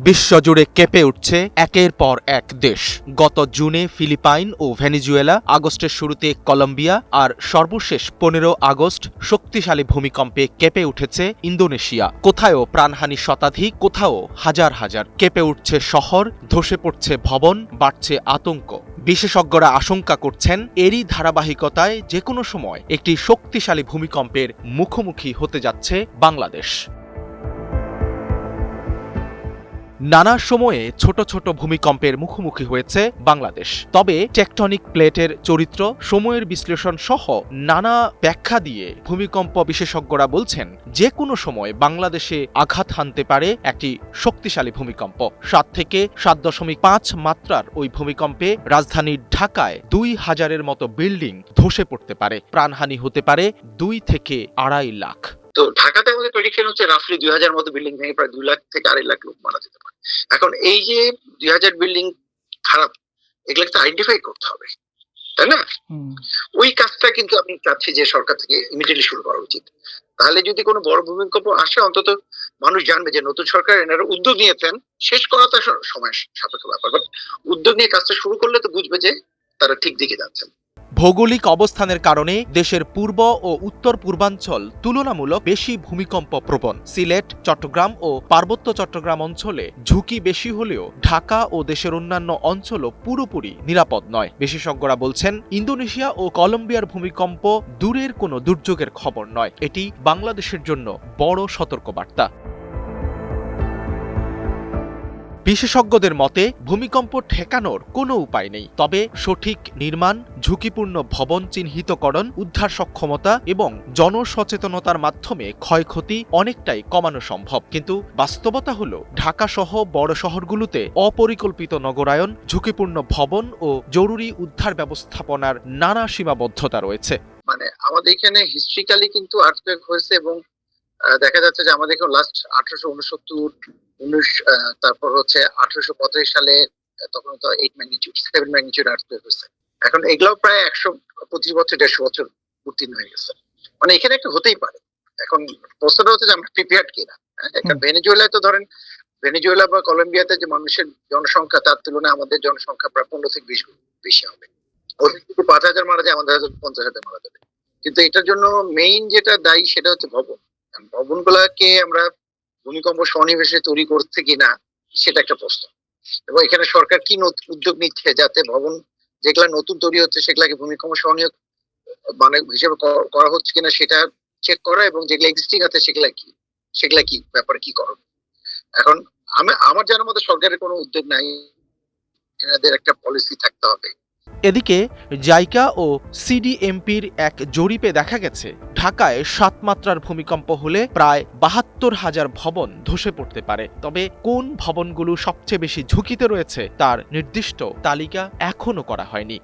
বিশ্বজুড়ে কেঁপে উঠছে একের পর এক দেশ। গত জুনে ফিলিপাইন ও ভেনেজুয়েলা, আগস্টের শুরুতে কলম্বিয়া, আর সর্বশেষ 15 আগস্ট শক্তিশালী ভূমিকম্পে কেঁপে উঠেছে ইন্দোনেশিয়া। কোথাও প্রাণহানি শতাধিক, কোথাও হাজার হাজার। কেঁপে উঠছে শহর, ধসে পড়ছে ভবন, বাড়ছে আতঙ্ক। বিশেষজ্ঞরা আশঙ্কা করছেন এরই ধারাবাহিকতায় যেকোনো সময় একটি শক্তিশালী ভূমিকম্পের মুখোমুখি হতে যাচ্ছে বাংলাদেশ। নানা সময়ে ছোট ছোট ভূমিকম্পের মুখোমুখি হয়েছে বাংলাদেশ। তবে টেকটনিক প্লেটের চরিত্র, সময়ের বিশ্লেষণ সহ নানা ব্যাখ্যা দিয়ে ভূমিকম্প বিশেষজ্ঞরা বলছেন যে কোনো সময় বাংলাদেশে আঘাত হানতে পারে একটি শক্তিশালী ভূমিকম্প। 7 থেকে 7.5 মাত্রার ওই ভূমিকম্পে রাজধানী ঢাকায় 2000-এর মতো বিল্ডিং ধসে পড়তে পারে, প্রাণহানি হতে পারে 2 থেকে 2.5 লাখ। তো ঢাকাতে আমাদের প্রেডিকশন হচ্ছে রাফলি 2000 মতো বিল্ডিং ভেঙে প্রায় 2 লাখ থেকে 2.5 লাখ লোক মারা যেতে পারে। এখন এই যে 2000 বিল্ডিং খারাপ, এগুলোকে তো আইডেন্টিফাই করতে হবে, তাই না? ওই কাজটা কিন্তু আমি চাচ্ছি যে সরকার থেকে ইমিডিয়েটলি শুরু করা উচিত। তাহলে যদি কোনো বড় ভূমিকম্প আসে, অন্তত মানুষ জানবে যে নতুন সরকার এনারা উদ্যোগ নিয়েছেন। শেষ করা তো সময় সাপেক্ষ ব্যাপার, বাট উদ্যোগ নিয়ে কাজটা শুরু করলে তো বুঝবে যে তারা ঠিক দিকে যাচ্ছেন। ভৌগোলিক অবস্থানের কারণে দেশের পূর্ব ও উত্তর পূর্বাঞ্চল তুলনামূলক বেশি ভূমিকম্প প্রবণ। সিলেট, চট্টগ্রাম ও পার্বত্য চট্টগ্রাম অঞ্চলে ঝুঁকি বেশি হলেও ঢাকা ও দেশের অন্যান্য অঞ্চলও পুরোপুরি নিরাপদ নয়। বিশেষজ্ঞরা বলছেন ইন্দোনেশিয়া ও কলম্বিয়ার ভূমিকম্প দূরের কোনো দুর্যোগের খবর নয়, এটি বাংলাদেশের জন্য বড় সতর্কবার্তা। বিশেষজ্ঞদের মতে ভূমিকম্প ঠেকানোর কোনো উপায় নেই, তবে সঠিক নির্মাণ, ঝুঁকিপূর্ণ ভবন চিহ্নিতকরণ, উদ্ধার সক্ষমতা এবং জনসচেতনতার মাধ্যমে ক্ষয়ক্ষতি অনেকটাই কমানো সম্ভব। কিন্তু বাস্তবতা হলো ঢাকা সহ বড় শহরগুলোতে অপরিকল্পিত নগরায়ন, ঝুঁকিপূর্ণ ভবন ও জরুরি উদ্ধার ব্যবস্থাপনার নানা সীমাবদ্ধতা রয়েছে। মানে আমাদের এখানে হিস্ট্রিক্যালি কিন্তু আর্থকুয়েক হয়েছে এবং দেখা যাচ্ছে যে আমাদের এখানে লাস্ট 1869, তারপর হচ্ছে 1885 সালে, তখন তো 8 ম্যাগনিটিউড 7 ম্যাগনিটিউড আর্থকুয়েক হয়েছে। এখন এগুলো প্রায় 125 বছর 150 বছর উত্তীর্ণ হয়ে গেছে। মানে এখানে একটা হতেই পারে। এখন প্রশ্নটা হচ্ছে যে আমরা প্রিপেয়ার্ড কিনা। একটা ভেনেজুয়েলায় তো ধরেন, ভেনেজুয়েলা বা কলম্বিয়াতে যে মানুষের জনসংখ্যা, তার তুলনায় আমাদের জনসংখ্যা প্রায় 15 থেকে 20 গুণ বেশি হবে। ওদের যদি 5000 মারা যায়, আমাদের 50,000 মারা যাবে। কিন্তু এটার জন্য মেইন যেটা দায়ী সেটা হচ্ছে ভবন। ভবনগুলাকে আমরা ভূমিকম্প সন্নিবেশে তৈরি করছে কিনা সেটা একটা প্রশ্ন। এবং এখানে সরকার কি উদ্যোগ নিচ্ছে যাতে ভবন যেগুলা নতুন তৈরি হচ্ছে সেগুলাকে ভূমিকম্প সহনীয় মানে হিসেবে করা হচ্ছে কিনা সেটা চেক করা, এবং যেগুলো এক্সিস্টিং আছে সেগুলা কি ব্যাপারে কি করো। এখন আমার জানার মতো সরকারের কোনো উদ্যোগ নাই, এনাদের একটা পলিসি থাকতে হবে। এদিকে জাইকা ও সিডিএমপির এক জরিপে দেখা গেছে ঢাকায় 7 মাত্রার ভূমিকম্প হলে প্রায় 72,000 ভবন ধসে পড়তে পারে। তবে কোন ভবনগুলো সবচেয়ে বেশি ঝুঁকিতে রয়েছে তার নির্দিষ্ট তালিকা এখনো করা হয়নি।